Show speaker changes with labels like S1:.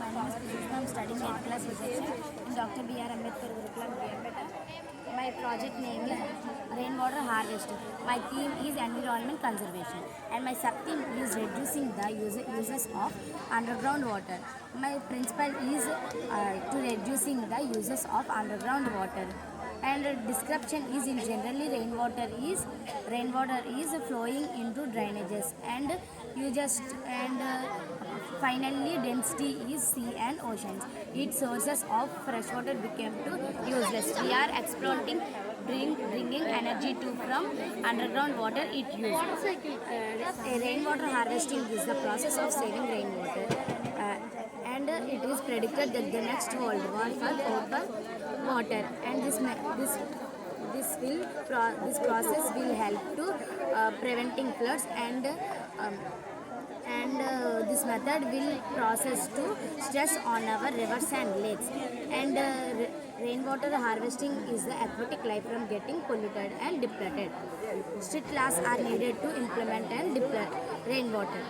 S1: My name is Krishna. I am studying 8th class research in Dr. B.R. Ambedkar Gurukulam, Beta. My project name is rainwater harvesting. My theme is environment conservation, and my sub-theme is reducing the uses of underground water. My principle is to reducing the uses of underground water. And description is in generally rainwater is flowing into drainages and you just and finally density is sea and oceans. Its sources of fresh water became too useless. We are exploiting bringing energy to from underground water it used. Rainwater harvesting is the process of saving rainwater, and it is predicted that the next world war will over water, and this process will help to preventing floods and this method will process to stress on our rivers and lakes, and rainwater harvesting is the aquatic life from getting polluted and depleted. Strict laws are needed to implement and deplete rainwater.